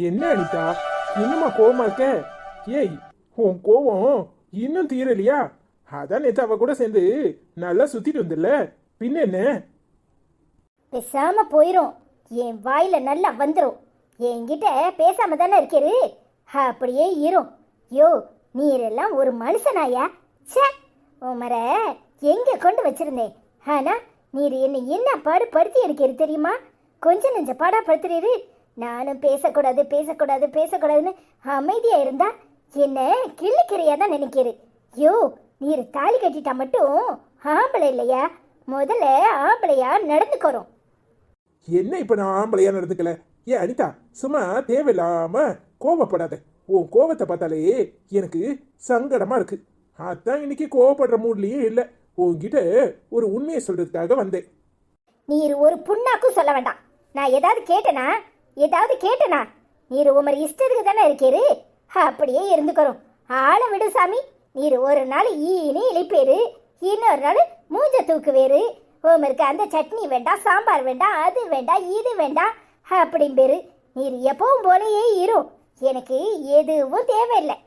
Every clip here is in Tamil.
என்ன அனிதா, இன்னுமா கோவமா இருக்க? ஏய், உன் கோவம் இன்னும் தீரலையா? அதான் நேத்து அவ கூட சேர்ந்து நல்லா சுத்திட்டு வந்துல்ல, பின்ன என்ன? பேசாம போயிரும், என் வாயில நல்லா வந்துரும். என்கிட்ட பேசாம தானே இருக்கிறது, அப்படியே இரும். யோ, நீரெல்லாம் ஒரு மனுஷனாயா? சே, உமர எங்க கொண்டு வச்சிருந்தேன். ஆனா நீர் என்ன பாடு படுத்தி எடுக்கிறது தெரியுமா? கொஞ்சம் நெஞ்ச பாடா படுத்துறீரு. நானும் பேசக்கூடாது பேசக்கூடாது பேசக்கூடாதுன்னு அமைதியா இருந்தா என்ன கிள்ளிக்கிறையா தான் நினைக்கிறது. யோ, நீர் தாலி கட்டிட்டா மட்டும் ஆம்பளை இல்லையா? முதல்ல ஆம்பளையா நடந்துக்கிறோம். என்ன இப்ப நான் ஆம்பளையா நடந்துக்கல? ஏன் அனிதா, சும்மா தேவையில்லாம கோவப்படாத. உன் கோவத்தை பார்த்தாலே எனக்கு சங்கடமா இருக்கு. அதான் இன்னைக்கு கோவப்படுற மூட்லயே இல்ல. உன்கிட்ட ஒரு உண்மையை சொல்றதுக்காக வந்தேன். நீர் ஒரு புண்ணாக்கும் சொல்ல வேண்டாம். நான் ஏதாவது கேட்டனா நீர் உமர் இஷ்டத்துக்கு தானே இருக்கீரு, அப்படியே இருந்துக்கிறோம். ஆளை விடு சாமி. நீர் ஒரு நாள் ஈனி இழிப்பேரு, இன்னொரு நாள் மூஞ்ச தூக்கு வேறு. உமருக்கு அந்த சட்னி வேண்டாம், சாம்பார் வேண்டாம், அது வேண்டாம், இது வேண்டாம் அப்படின் பேரு. நீர் எப்பவும் போலயே இரும், எனக்கு எதுவும் தேவையில்லை.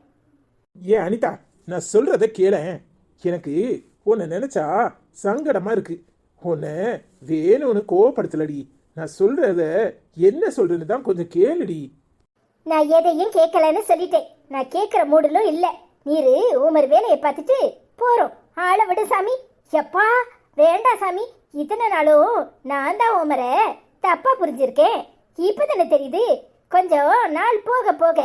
ஏன் அனிதா, நான் சொல்றத கேளேன். எனக்கு உன்னை நினைச்சா சங்கடமா இருக்கு. உன்னை வேணும்னு கோவப்படுத்தலடி. நான் சொல்றத என்ன சொல்றேன்னு தான் கொஞ்சம் கேளுடி. நான் எதையும் கேட்கலன்னு சொல்லிட்டேன். நான் கேட்குற மூடலும் இல்லை. நீரு உமர் வேலையை பார்த்துட்டு போறோம். ஆளை விடு சாமி. எப்பா வேண்டாம் சாமி. இத்தனை நாளும் நான் தான் உமரை தப்பா புரிஞ்சிருக்கேன். இப்பதானே தெரியுது. கொஞ்சம் நாள் போக போக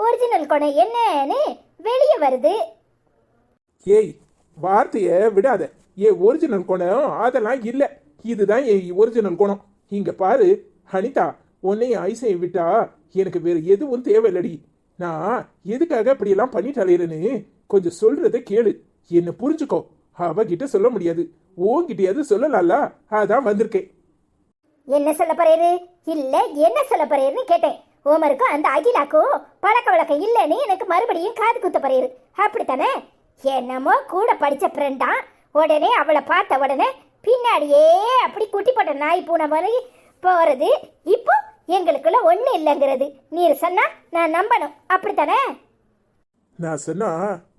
ஒரிஜினல் குணம் என்னன்னு வெளியே வருது. ஏய், வார்த்தைய விடாத. ஏன் ஒரிஜினல் குணம் அதெல்லாம் இல்ல. இதுதான் என் ஒரிஜினல் குணம். இங்க பாரு அனிதா, உன்னையும் ஐசையை விட்டா எனக்கு வேற எதுவும் தேவையில்லடி. நான் எதுக்காக அப்படியெல்லாம் பண்ணிட்டு அலையிறேன்னு கொஞ்சம் சொல்றத கேளு. என்ன புரிஞ்சுக்கோ. அவகிட்ட சொல்ல முடியாது, உன்கிட்டயாவது சொல்லலாம்ல, அதான் வந்திருக்கேன். என்ன சொல்ல போறேரு? இல்ல என்ன சொல்ல போறேருன்னு கேட்டேன். ஓமருக்கும் அந்த அகிலாக்கும் பழக்க வழக்கம் இல்லைன்னு எனக்கு மறுபடியும் காது குத்த போறேரு, அப்படித்தானே? என்னமோ கூட படிச்ச ஃப்ரெண்டா, உடனே அவளை பார்த்த உடனே பின்னாடியே அப்படி குட்டி போட்ட நாய் பூனை மாதிரி போறது. இப்போ எங்களுக்குள்ள ஒண்ணு இல்லைங்கிறது நீர் சொன்னா நான் நம்பணும், அப்படித்தானே? நான் சொன்னா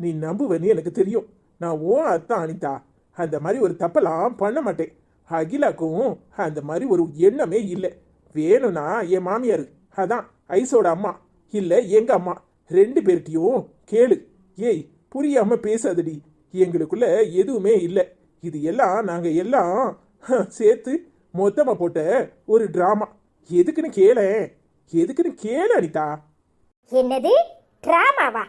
நீ நம்புவேன்னு எனக்கு தெரியும். நான் ஓன் அத்தான் அனிதா. அந்த மாதிரி ஒரு தப்பெல்லாம் பண்ண மாட்டேன். அகிலாக்கும் அந்த மாதிரி ஒரு எண்ணமே இல்லை. வேணும்னா என் மாமியார், அதான் ஐசோட அம்மா, இல்லை எங்க அம்மா, ரெண்டு பேர்கிட்டையும் கேளு. ஏய், புரியாம பேசாதடி. எங்களுக்குள்ள எதுவுமே இல்லை. இது எல்லாம் நாங்க எல்லாம் சேர்த்து மொத்தமா போட்ட ஒரு டிராமா. எதுக்குன்னு கேளு அனிதா. என்னது டிராமாவா?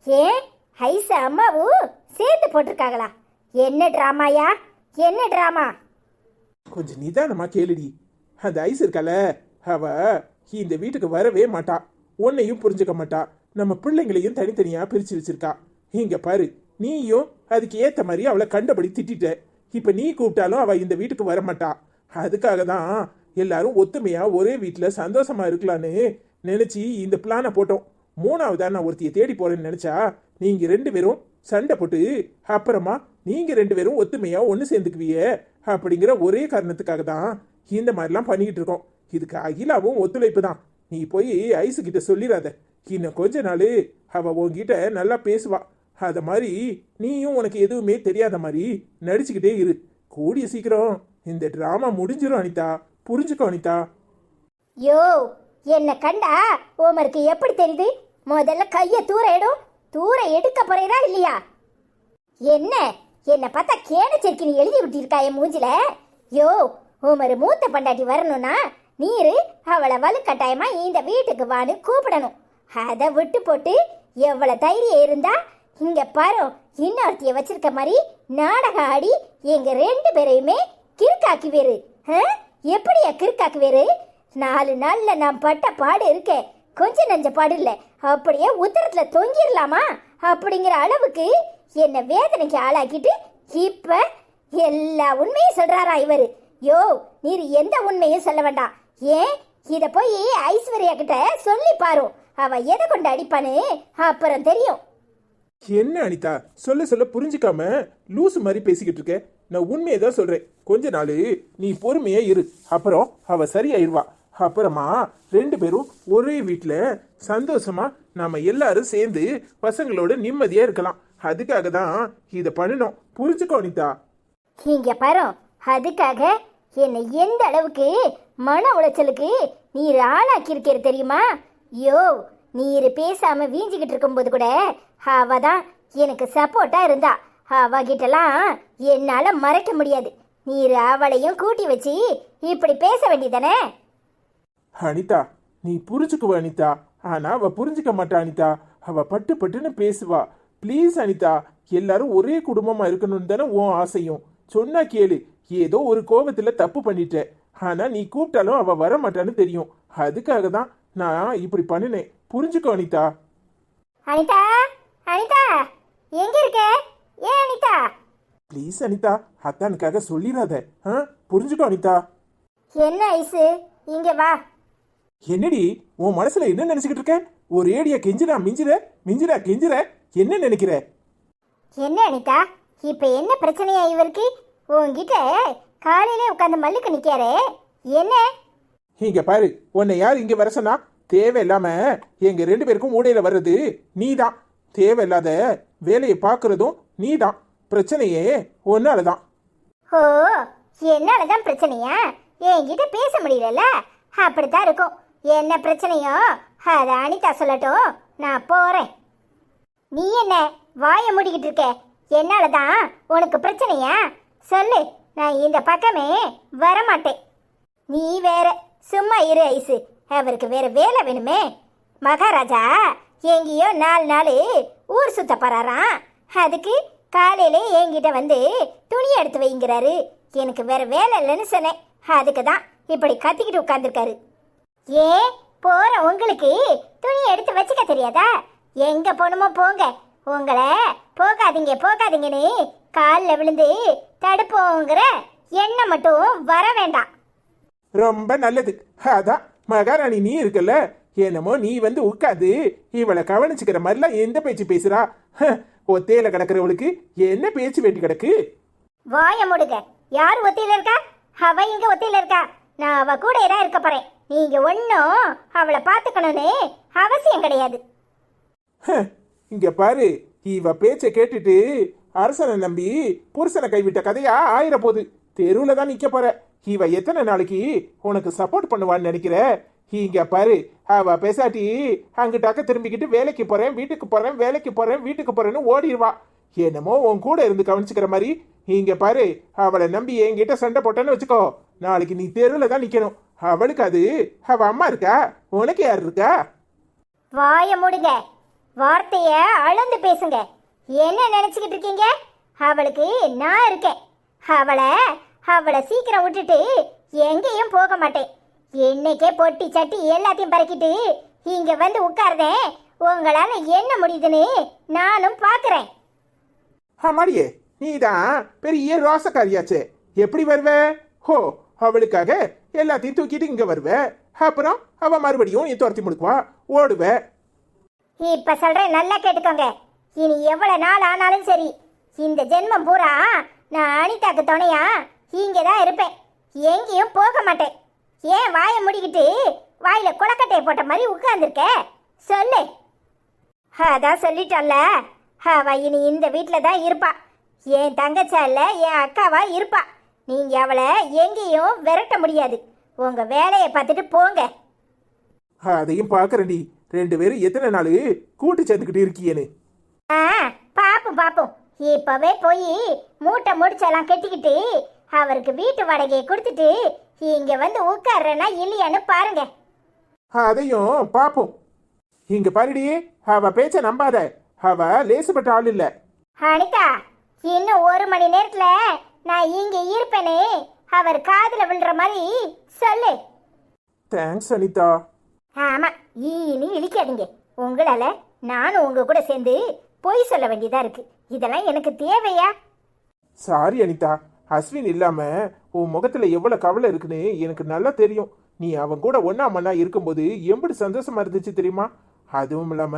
ஏன் ஐச அம்மாவும் சேர்த்து போட்டிருக்காங்களா? என்ன டிராமாயா? என்ன டிராமா? கொஞ்சம் நிதானமா கேளுடி. அந்த ஐஸ் இருக்கல, அவ இந்த வீட்டுக்கு வரவே மாட்டா. உன்னையும் புரிஞ்சுக்க மாட்டா. நம்ம பிள்ளைங்களையும் தனித்தனியா பிரிச்சு வச்சிருக்கா. இங்க பாரு, நீயும் அதுக்கு ஏத்த மாதிரி அவளை கண்டபடி திட்டிட்ட. இப்ப நீ கூப்பிட்டாலும் அவ இந்த வீட்டுக்கு வர மாட்டா. அதுக்காக தான் எல்லாரும் ஒத்துமையா ஒரே வீட்டுல சந்தோஷமா இருக்கலான்னு நினைச்சு இந்த பிளானை போட்டோம். மூணாவதா நான் ஒருத்தியை தேடி போறேன்னு நினைச்சா நீங்க ரெண்டு பேரும் சண்டை போட்டு அப்புறமா நீங்க ரெண்டு பேரும் ஒத்துமையா ஒன்னு சேர்ந்துக்குவிய அப்படிங்கிற ஒரே காரணத்துக்காக தான் இந்த மாதிரிலாம் பண்ணிக்கிட்டு இருக்கோம். இதுக்கு அகிலாவும் ஒத்துழைப்பு தான். நீ போய் ஐசு கிட்ட சொல்லிடாத. இன்னும் கொஞ்ச நாள் அவ உன்கிட்ட நல்லா பேசுவா. அத மாதிரி நீயும் உனக்கு எதுவுமே தெரியாத மாதிரி நடிச்சுக்கிட்டே இரு. கூடிய சீக்கிரம் இந்த டிராமா முடிஞ்சிடும் அனிதா. புரிஞ்சுக்கோ அனிதா. யோ, என்ன கண்டா ஓமருக்கு எப்படி தெரியுது? முதல்ல கைய தூர எடுக்க போறேனா இல்லையா? என்ன பார்த்தா கேனச்சிருக்கி நீ எழுதி விட்டிருக்கா என் மூஞ்சில. யோ, ஓமரு மூத்த பண்டாட்டி வரணும்னா நீரு அவளை வலுக்கட்டாயமா இந்த வீட்டுக்கு வான்னு கூப்பிடணும். அதை விட்டு போட்டு எவ்வளவு தைரியம் இருந்தா இங்க பாரு, இன்னொருத்திய வச்சிருக்க மாதிரி நாடகம் ஆடி எங்க ரெண்டு பேரையுமே கிறுக்காக்கி வேறு. எப்படியா கிறுக்காக்கி வேறு? 4 நாள்ல நான் பட்ட பாடு இருக்கே, கொஞ்சம் நஞ்ச பாடு இல்ல. அப்படியே உத்தரத்துல தொங்கிடலாமா அப்படிங்கிற அளவுக்கு என்ன வேதனைக்கு ஆளாக்கிட்டு இப்ப எல்லா உண்மையும் சொல்றாரா இவரு? யோ, நீர் எந்த உண்மையும் சொல்ல வேண்டாம். ஏன் இத போய் ஐஸ்வர்யா கிட்ட சொல்லி பாரு. அவ எதை கொண்டு அடிப்பான்னு அப்புறம் தெரியும். என்ன அனிதா, சொல்ல புரிஞ்சுக்காம லூசு மாதிரி பேசிக்கிட்டு இருக்க. நான் உண்மையை தான் சொல்றேன். கொஞ்ச நாள் நீ பொறுமையா இரு, அப்புறம் அவ சரியாயிருவா. அப்புறமா 2 பேரும் ஒரே வீட்டுல சந்தோஷமா நாம எல்லாரும் சேர்ந்து பசங்களோட நிம்மதியா இருக்கலாம். அதுக்காக தான் இத பண்ணணும். புரிஞ்சுக்கோ அனிதா. இங்க பாரு, அதுக்காக என்னை எந்த அளவுக்கு மன உளைச்சலுக்கு நீர் ஆளாக்கி இருக்கிற தெரியுமா? யோ, நீர் பேசாம வீஞ்சிக்கிட்டு இருக்கும்போது கூட அவ தான் எனக்கு சப்போர்ட்டா இருந்தா. அவகிட்டலாம் என்னால மறைக்க முடியாது. நீர் அவளையும் கூட்டி வச்சு இப்படி பேச வேண்டியதானே? அனிதா, நீ புரிஞ்சுக்குவ அனிதா. ஆனா அவ புரிஞ்சுக்க மாட்டா அனிதா. அவ பட்டு பட்டுன்னு பேசுவா. ப்ளீஸ் அனிதா, எல்லாரும் ஒரே குடும்பமா இருக்கணும்னு தானே உன் ஆசையும். சொன்னா கேளு. ஏதோ ஒரு கோபத்துல தப்பு பண்ணிட்ட. ஆனா நீ கூப்பிட்டாலும் அவ வர மாட்டான்னு தெரியும். அதுக்காக தான் நான் இப்படி பண்ணினேன். புரிஞ்சுக்கோ அனிதா. அனிதா, அனிதா, எங்க இருக்க? ஏன் அனிதா? ப்ளீஸ் அனிதா, அத்தானுக்காக சொல்லிடாத. புரிஞ்சுக்கோ அனிதா. என்ன ஐசு, இங்க வா. என்னடி உன் மனசுல என்ன நினைச்சுக்கிட்டு இருக்க? ஒரு ஏடியா கெஞ்சிரா மிஞ்சிர, மிஞ்சிரா கெஞ்சிர, என்ன நினைக்கிற? என்ன அனிதா, இப்ப என்ன பிரச்சனையா இவருக்கு? உன்கிட்ட காலையிலே உட்காந்து மல்லுக்கு நிக்காரே, என்ன? இங்க பாரு, உன்னை யார் இங்க வர சொன்னா? தேவையில்லாம எங்க 2 பேருக்கும் ஊடையில வர்றது நீதான். தேவையில்லாத வேலையை பார்க்கறதும் நீதான். பிரச்சனையே ஒன்னாலதான். ஓ, என்னாலதான் பிரச்சனையா? என்கிட்ட பேச முடியல. அப்படித்தான் இருக்கும். என்ன பிரச்சனையோ அத அனிதா சொல்லட்டும், நான் போறேன். நீ என்ன வாயை மூடிக்கிட்டு இருக்க? என்னாலதான் உனக்கு பிரச்சனையா? சொல்லு, நான் இந்த பக்கமே வரமாட்டேன். நீ வேற சும்மா இரு ஐசு. அவருக்கு வேற வேலை வேணுமே. மகாராஜா எங்கேயோ 4 நாள் ஊர் சுத்த போறாராம். அதுக்கு காலையிலே என்கிட்ட வந்து துணி எடுத்து வைங்கிறாரு. எனக்கு வேற வேலை இல்லைன்னு சொன்னேன். அதுக்கு தான் இப்படி கத்திக்கிட்டு உட்காந்துருக்காரு. ஏன் போற உங்களுக்கு துணி எடுத்து வச்சுக்க தெரியாதா? எங்க போகணுமோ போங்க. உங்களை போகாதீங்க போகாதீங்கன்னு காலில் விழுந்து தடுப்போங்கிற எண்ணம் மட்டும் வர வேண்டாம். ரொம்ப நல்லது. அதான் மகாராணி நீ இருக்கல, என்னமோ நீ வந்து உட்காந்து இவளை கவனிச்சுக்கிற மாதிரிலாம் எந்த பேச்சு பேசுறா? ஒத்தையில கிடக்கிறவளுக்கு என்ன பேச்சு வேண்டி கிடக்கு? வாய முடுங்க. யார் ஒத்தையில இருக்கா? அவ இங்க ஒத்தையில இருக்கா. நான் அவ கூட தான் இருக்க போறேன். நீங்க ஒன்னும் அவளை பாத்துக்கணும்னு அவசியம் கிடையாது. இங்க பாரு, இவ பேச்சை கேட்டுட்டு அரசனை நம்பி புருஷனை கைவிட்ட கதையா ஆயிர போகுது. தெருவுல தான் நிக்க போற. இவ எத்தனை நாளைக்கு உனக்கு சப்போர்ட் பண்ணுவான்னு நினைக்கிற? இங்க பாரு, அவ பேசாட்டி அங்கிட்டாக்க திரும்பிக்கிட்டு வேலைக்கு போறேன் வீட்டுக்கு போறேன் வேலைக்கு போறேன் வீட்டுக்கு போறேன்னு ஓடிடுவா. என்னமோ உன் கூட இருந்து கவனிச்சுக்கிற மாதிரி. இங்க பாரு, அவளை நம்பி என்கிட்ட சண்டை போட்டேன்னு வச்சுக்கோ, நாளைக்கு நீ தெருவுல தான் நிக்கணும். அவளுக்கு அது அவ அம்மா இருக்கா, உனக்கு யார் இருக்கா? வாய மூடுங்க. வார்த்தைய அளந்து பேசுங்க. என்ன நினைச்சுக்கிட்டு இருக்கீங்க? அவளுக்கு நான் இருக்கேன். அவளை சீக்கிரம் விட்டுட்டு எங்கேயும் போக மாட்டேன். என்னைக்கே பொட்டி சட்டி எல்லாத்தையும் பறக்கிட்டு இங்க வந்து உட்கார்றேன். உங்களால என்ன முடியுதுன்னு நானும் பாக்குறேன். ஆமாடியே, நீதான் பெரிய ரோசக்காரியாச்சே. எப்படி வருவ? ஹோ, அவளுக்காக எல்லாத்தையும் தூக்கிட்டு இங்க வருவ. அப்புறம் அவ மறுபடியும் நீ துரத்தி முடுக்குவா, ஓடுவ. இப்ப சொல்றேன், நல்லா கேட்டுக்கோங்க. இனி எவ்வளவு நாள் ஆனாலும் சரி, இந்த ஜென்மம் பூரா நான் அனிதாக்கு துணையா இங்கதான் இருப்பேன். எங்கேயும் போக மாட்டேன். ஏன் வாயை முடிக்கிட்டு வாயில குளக்கட்டையை போட்ட மாதிரி உட்கார்ந்துருக்க? சொல்லு. அதான் சொல்லிட்டல்ல, அவ இனி இந்த வீட்டில தான் இருப்பா. என் தங்கச்சா இல்ல, என் அக்காவா இருப்பா. நீங்க அவளை எங்கேயும் விரட்ட முடியாது. உங்க வேலையை பார்த்துட்டு போங்க. அதையும் பாக்குறேன்டி. 2 பேரும் எத்தனை நாள் கூட்டு சேர்ந்துக்கிட்டு இருக்கியேன்னு. பாப்போம் பாப்போம். இப்பவே போய் மூட்டை முடிச்செல்லாம் கட்டிக்கிட்டு அவருக்கு வீட்டு வாடகையை கொடுத்துட்டு இங்க வந்து உட்கார்றேன்னா இல்லையான்னு பாருங்க. அதையும் பாப்போம். இங்க பாருடி, அவ பேச்ச நம்பாத. அவ லேசுப்பட்ட ஆள் இல்ல. அனிதா, இன்னும் 1 மணி நேரத்துல நான் இங்க இருப்பேனே, அவர் காதுல விழுற மாதிரி சொல்லு. தேங்க்ஸ் அனிதா. ஆமா, இனி இழிக்காதீங்க. உங்களால நானும் உங்க கூட சேர்ந்து பொய் சொல்ல வேண்டியதா இருக்கு. இதெல்லாம் எனக்கு தேவையா? சாரி அனிதா, அஸ்வின் இல்லாம உன் முகத்துல எவ்வளவு கவலை இருக்குன்னு எனக்கு நல்லா தெரியும். நீ அவன் கூட ஒன்னா மண்ணா இருக்கும்போது எப்படி சந்தோஷமா இருந்துச்சு தெரியுமா? அதுவும் இல்லாம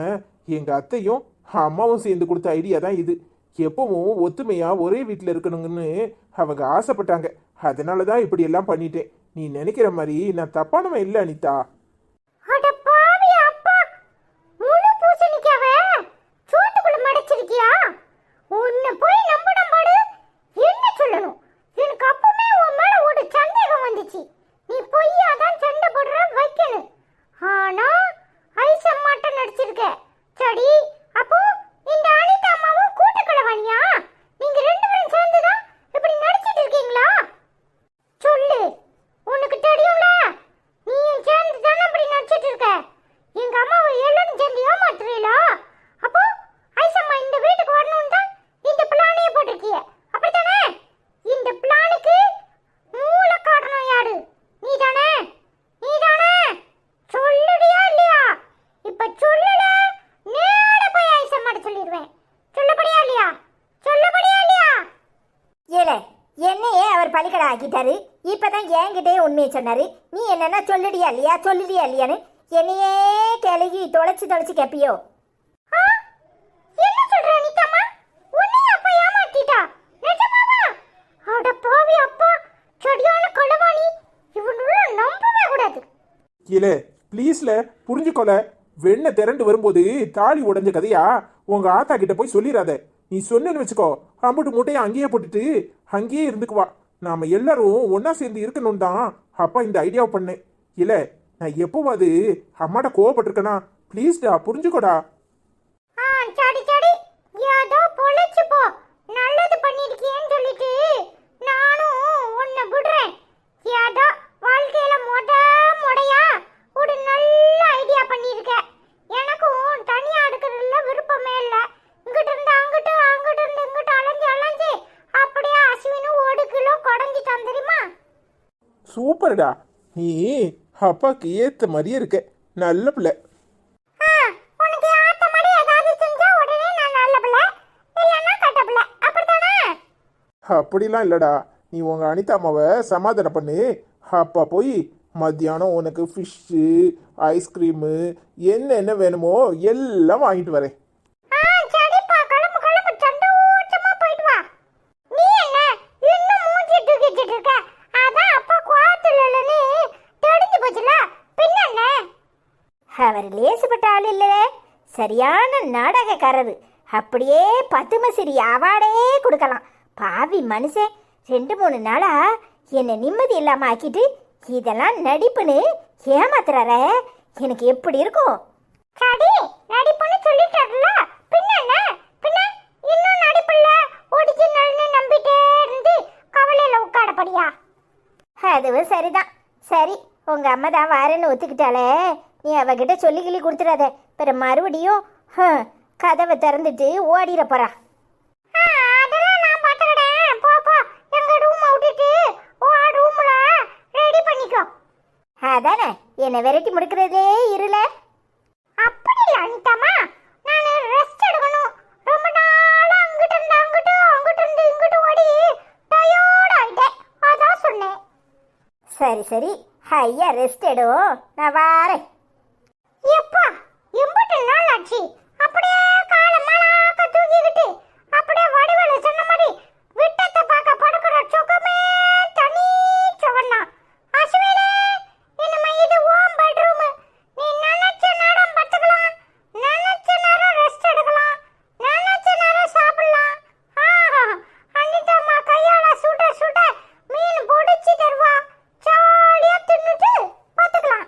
எங்க அத்தையும் அம்மாவும் சேர்ந்து கொடுத்த ஐடியா தான் இது. எப்பவும் ஒத்துமையா ஒரே வீட்டில் இருக்கணுங்கன்னு அவங்க ஆசைப்பட்டாங்க. அதனால தான் இப்படி எல்லாம் பண்ணிட்டேன். நீ நினைக்கிற மாதிரி நான் தப்பானவன் இல்லை அனிதா. அட பாவி அப்பா, முழு பூசணிக்காவ சோத்துக்குள்ள மடைச்சிருக்கியா? உன்னை போய் நம்பணும் பாடு. என்ன சொல்லணும், எனக்கு அப்பவே உன் மேல ஒரு சந்தேகம் வந்துச்சு. நீ பொய்யா தான் சண்டை போடுற வைக்கணும். ஆனா ஐசம்மாட்ட நடிச்சிருக்க. சரி, அப்போ இந்த அனிதா அம்மாவும் கூட்டுக்கலவானியா? நீங்க ரெண்டு பேரும் சேர்ந்து தான் இப்படி நடிச்சிட்டு இருக்கீங்களா? சொல்லு, உனக்கு தெரியும்ல, நீயும் சேர்ந்து தானே அப்படி நடிச்சிட்டு இருக்க. எங்க அம்மாவை எல்லாரும் சேர்ந்து ஏமாத்துறீங்களா? அப்போ ஐசம்மா இந்த வீட்டுக்கு வரணும் தான் இந்த பிளானையே போட்டிருக்கிய, அப்படித்தானே? இந்த பிளானுக்கு மூல காரணம் யாரு? நீ தானே? நீ தானே? சொல்லுடியா இல்லையா? இப்ப சொல்லல, நேரா போய் ஐசம்மாட்ட சொல்லிடுவேன். சொல்லப்படியா இல்லையா? சொல்லப்படியா இல்லையா? ஏலே, என்னையே அவர் பலிக்கடை ஆக்கிட்டாரு. இப்பதான் என்கிட்டே உண்மையை சொன்னாரு. நீ என்னன்னா சொல்லுடியா இல்லையா, சொல்லுடியா இல்லையான்னு என்னையே கிளகி தொலைச்சு கேப்பியோ? என்ன சொல்ற அனிதாம்மா? உன்னைய அப்பா ஏமாத்திட்டா? நிஜமாவா? அட பாவி அப்பா, சரியான களவாணி. இவனுள்ள நம்பவே கூடாது. இல்லை ப்ளீஸ்ல புரிஞ்சுக்கோல. வெண்ணெய் திரண்டு வரும்போது தாலி உடைஞ்ச கதையா உங்க ஆத்தா கிட்ட போய் சொல்லிடாத. நீ சொன்னேன்னு வச்சுக்கோ, அம்புட்டு மூட்டையை அங்கேயே போட்டுட்டு அங்கேயே இருந்துக்குவா. நாம எல்லாரும் ஒன்னா சேர்ந்து இருக்கணும் தான் அப்பா இந்த ஐடியாவை பண்ணேன். இல்ல நான் எப்போவாது அம்மாட்ட கோவப்பட்டிருக்கேனா? ப்ளீஸ்டா புரிஞ்சுக்கோடா. சரி சரி, ஏதோ பொழைச்சு போ. நல்லது பண்ணிருக்கியேன்னு சொல்லிட்டு நானும் உன்னை விடுறேன். ஏதோ வாழ்க்கையில முடையா ஒரு நல்ல ஐடியா பண்ணிருக்க. எனக்கும் தனியா எடுக்கிறதுல விருப்பமே இல்லை. இங்கிட்ட இருந்து அங்கிட்டு, அங்கிட்டு இருந்து இங்கிட்டு அலைஞ்சு அப்படியே அஸ்வினும் 1 கிலோ குடஞ்சிட்டான் தெரியுமா? சூப்பர்டா, நீ அப்பாக்கு ஏத்த மாதிரியே இருக்க. நல்ல பிள்ளை. உனக்கு ஏத்த மாதிரி ஏதாவது செஞ்சா உடனே நான் நல்ல பிள்ளை, இல்லைன்னா கட்ட பிள்ளை, அப்படித்தானே? அப்படிலாம் இல்லடா. நீ உங்க அனிதா அம்மாவை சமாதானம் பண்ணு. அப்பா போய் மத்தியானம் உனக்கு ஃபிஷ்ஷு, ஐஸ்கிரீமு, என்ன வேணுமோ எல்லாம் வாங்கிட்டு வரேன். சரிப்பா, கிளம்பு கிளம்பு, சந்தோஷமா போயிட்டு வா. நீ என்ன இன்னும் மூஞ்சி தூக்கிட்டு இருக்க? அதான் அப்பா குவாத்துல இல்லைன்னு தெரிஞ்சு போச்சுல, பின்ன என்ன? அவர் லேசுப்பட்ட ஆள் இல்லவே, சரியான நாடகக்காரரு. அப்படியே பத்துமசிறி அவார்டே கொடுக்கலாம். பாவி மனுஷன் 2-3 நாளா என்னை நிம்மதி இல்லாம ஆக்கிட்டு இதெல்லாம் நடிப்புன்னு ஏமாத்துறார. எனக்கு எப்படி இருக்கும்? சரி, நடிப்புன்னு சொல்லிட்டாருல, பின்ன என்ன? பின்ன இன்னும் நடிப்புல ஒரிஜினல்னு நம்பிட்டே இருந்து கவலையில உட்காடப்படியா? அதுவும் சரிதான். சரி, உங்க அம்மா தான் வாரேன்னு ஒத்துக்கிட்டாலே, நீ அவகிட்ட சொல்லி கிளி கொடுத்துடாத. பிற மறுபடியும் கதவை திறந்துட்டு ஓடிட போறா. அதெல்லாம் நான் பாத்துக்கிறேன். போ எங்க ரூம் விட்டுட்டு ரூம்ல ரெடி பண்ணிக்கோ. அதானே, என்னை விரட்டி முடிக்கிறதே இருல. அப்படி இல்லை அனிதாம்மா, நான் ரெஸ்ட் எடுக்கணும். ரொம்ப நாளா அங்கிட்டு இருந்து அங்கிட்டு, அங்கிட்டு இருந்து இங்கிட்டு ஓடி டயர்ட் ஆயிட்டேன், அதான் சொன்னேன். சரி, ஐயா ரெஸ்ட் எடும், நான் வாரேன். எப்பா, எம்பிட்டு நாள் ஆச்சு அப்படியே காலை மலாக்க தூக்கிக்கிட்டு அப்படியே வடிவேலு சொன்ன மாதிரி விட்டத்தை பார்க்க படுக்கிற சுகமே தனி சுகம்னா. அஸ்வினே, இனிமே இது உன் பெட்ரூம். நீ நினைச்ச நேரம் படுத்துக்கலாம், நினைச்ச நேரம் ரெஸ்ட் எடுக்கலாம், நினைச்ச நேரம் சாப்பிடலாம். அனிதாம்மா கையால சுட சுட மீன் பொடிச்சு தருவா. ஜாலியா தின்னுட்டு பார்த்துக்கலாம்.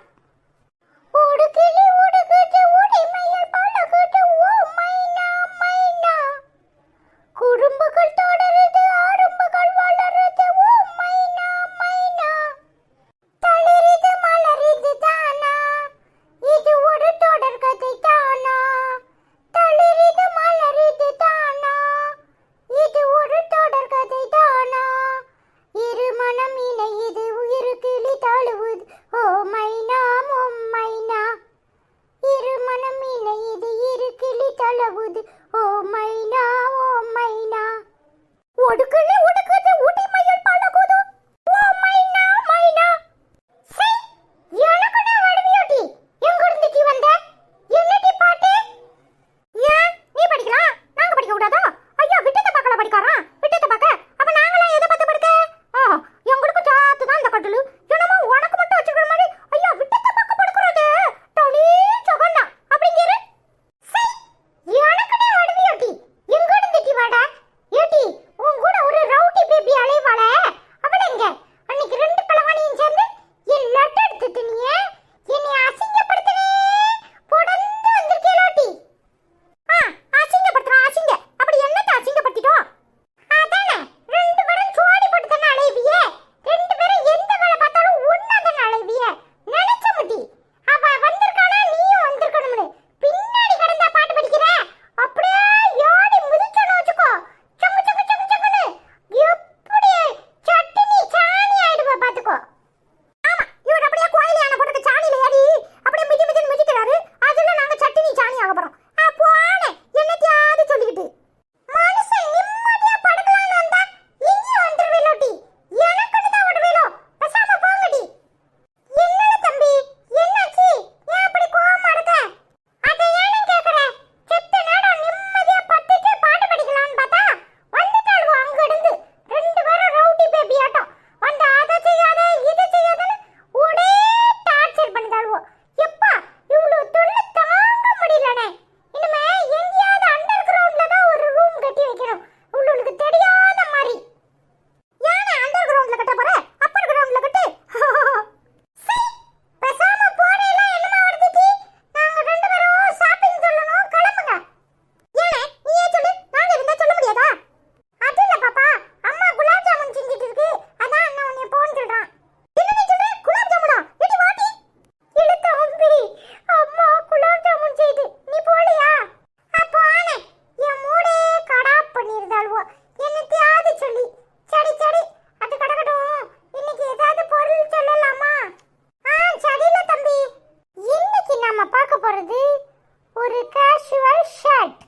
Casual shirt.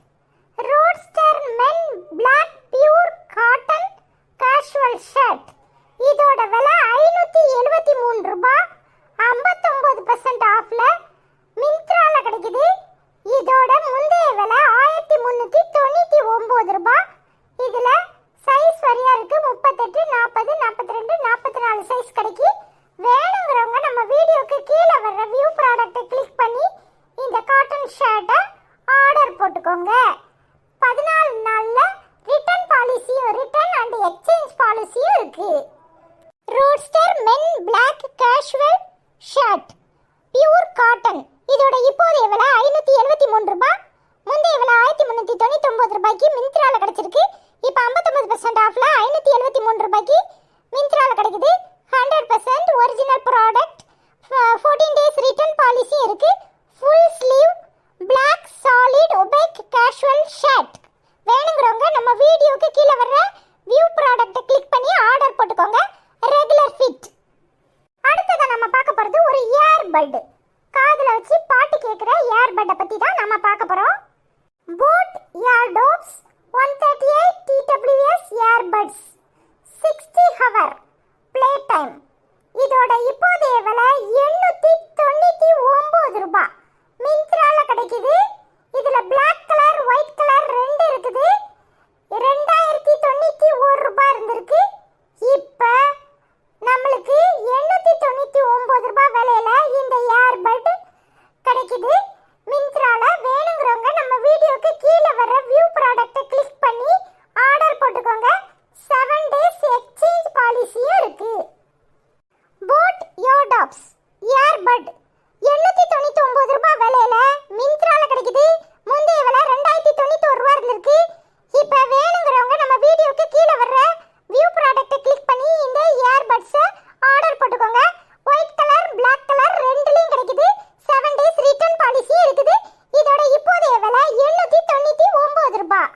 Roadster men black pure cotton casual shirt. இதோட விலை 573 ரூபாய். 59% ஆஃப்ல மிந்த்ரால கிடைக்குது. இதோட முந்தைய விலை 1399 ரூபாய். இதுல சைஸ் வரியா இருக்கு. 38, 40, 42, 44 சைஸ் கிடைக்கு. வேணுங்கிறவங்க நம்ம வீடியோக்கு கீழே வர்ற வியூ ப்ராடக்ட்டை கிளிக் பண்ணி இந்த காட்டன் ஷர்ட்டை ஆர்டர் போட்டுக்கோங்க. 14 நாள்ல ரிட்டர்ன் பாலிசியும் ரிட்டர்ன் அண்ட் எக்ஸ்சேஞ்ச் பாலிசியும் இருக்கு. Roadster men black casual shirt pure cotton. இதோட இப்போதைய விலை 573 ரூபாய். முந்தைய விலை 1399 ரூபாய்க்கு மிந்த்ரால கிடைச்சிருக்கு. இப்போ 59% ஆஃப்ல 573 ரூபாய்க்கு மிந்த்ரால கிடைக்குது. 100% original product. 14 days return policy இருக்கு. Full sleeve black solid opaque casual shirt. வேணுங்கிறவங்க நம்ம வீடியோக்கு கீழே வர்ற வியூ ப்ராடக்ட்டை கிளிக் பண்ணி ஆர்டர் போட்டுக்கோங்க. Regular fit. அடுத்தது நம்ம பார்க்க போறது ஒரு இயர்பட். காதுல வச்சு பாட்டு கேட்குற இயர்பட்டை பத்தி தான் நம்ம பார்க்க போறோம். BoAt Airdopes 138 TWS earbuds 60 hour play time. இதோட இப்போதைய விலை 899 ரூபாய். மிந்த்ரால கிடைக்குது. இதுல Black கலர் ஒயிட் கலர் ரெண்டு இருக்குது. 2091 ரூபாய் இருந்திருக்கு. இப்ப நம்மளுக்கு 899 ரூபாய் விலையில இந்த இயர்பட் கிடைக்குது மிந்த்ரால. வேணுங்கிறவங்க நம்ம வீடியோக்கு கீழே வர்ற வியூ ப்ராடக்ட்டை கிளிக் பண்ணி ஆர்டர் போட்டுக்கோங்க. 7 டேஸ் எக்ஸ்சேஞ்ச் பாலிசியும் இருக்கு. போட் இயர்டாப்ஸ் இயர்பட் 899 ரூபாய் விலையில மிந்த்ரால கிடைக்குது. முந்தைய விலை 2091 ரூபாய் இருந்திருக்கு. இப்போ வேணுங்கிறவங்க நம்ம வீடியோக்கு கீழே வர்ற வியூ ப்ராடக்ட்டை கிளிக் பண்ணி இந்த இயர்பட்ஸை ஆர்டர் போட்டுக்கோங்க. ஒயிட் கலர் Black கலர் ரெண்டுலயும் கிடைக்குது. 7 டேஸ் ரிட்டர்ன் பாலிசி இருக்குது. இதோட இப்போதைய விலை 899 ரூபாய்.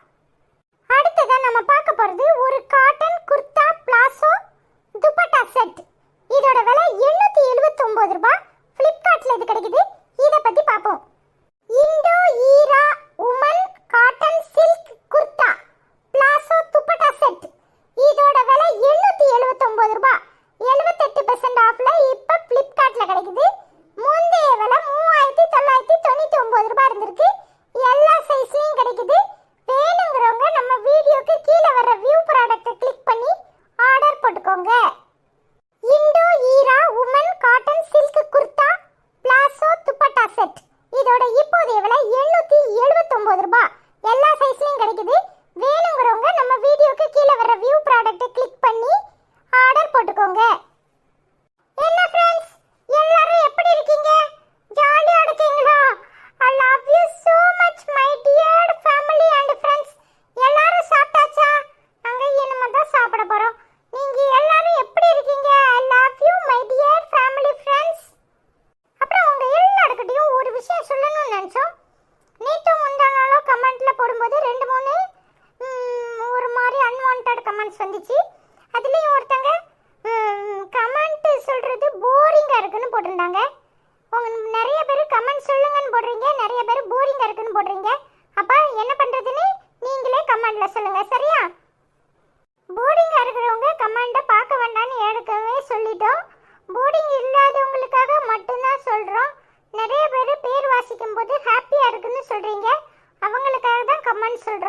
அடுத்ததான் நம்ம பார்க்க போறது ஒரு cotton kurta palazzo dupatta set. இதோட விலை 879 ரூபாய். ஃப்ளிப்கார்ட்ல இது கிடைக்குது. இத பத்தி பாப்போம். Indo Era woman cotton silk kurta palazzo dupatta set. இதோட விலை 879 ரூபாய். 78% ஆஃப்ல இப்ப ஃப்ளிப்கார்ட்ல கிடைக்குது. முந்தைய விலை 3999 ரூபாய் இருந்திருக்கு. எல்லா சைஸ்லயும் கிடைக்குது. வேணுங்கிறவங்க நம்ம வீடியோக்கு கீழே வர்ற வியூ ப்ராடக்ட்டை கிளிக் பண்ணி ஆர்டர் போட்டுக்கோங்க. Indo Era woman cotton silk kurta palazzo dupatta set. இதோட இப்போதைய விலை 879 ரூபாய். எல்லா சைஸ்லயும் கிடைக்குது. வேணுங்கிறவங்க நம்ம வீடியோக்கு கீழே வர்ற வியூ ப்ராடக்ட்டை கிளிக் பண்ணி ஆர்டர் போட்டுக்கோங்க. என்ன ஃப்ரெண்ட்ஸ், எல்லாரும் எப்படி இருக்கீங்க? ஜாலியா இருக்கீங்களா? I love you so much my dear family and friends. எல்லாரும் சாப்பிட்டாச்சா? நாங்க இனிமே தான் சாப்பிட போறோம். நீங்க எல்லாரும் எப்படி இருக்கீங்க? I love you my dear family friends. அப்புறம் உங்க எல்லாருக்கிட்டையும் ஒரு விஷயம் சொல்லணும்னு நினைச்சோம். நேத்து முந்தானாலோ கமெண்ட்ல போடும்போது 2-3 ஒரு மாதிரி அன்வான்டட் கமெண்ட்ஸ் வந்துச்சு. அதுலயும் ஒருத்தங்க கமெண்ட் சொல்றது போரிங்கா இருக்குன்னு போட்டிருந்தாங்க. உங்க நிறைய பேர் கமெண்ட் சொல்லுங்கன்னு போடுறீங்க, நிறைய பேர் போரிங்கா இருக்குன்னு போடுறீங்க. அப்ப என்ன பண்றதுன்னு நீங்களே கமெண்ட்ல சொல்லுங்க, சரியா? போரிங்கா இருக்கிறவங்க கமெண்ட்டை பார்க்க வேண்டாம்னு ஏற்கனவே சொல்லிட்டோம். போரிங் இல்லாதவங்களுக்காக மட்டும்தான் சொல்றோம். நிறைய பேர் பேர் வாசிக்கும் போது ஹாப்பியா இருக்குன்னு சொல்றீங்க. அவங்களுக்காக தான் கமெண்ட் சொல்றோம்.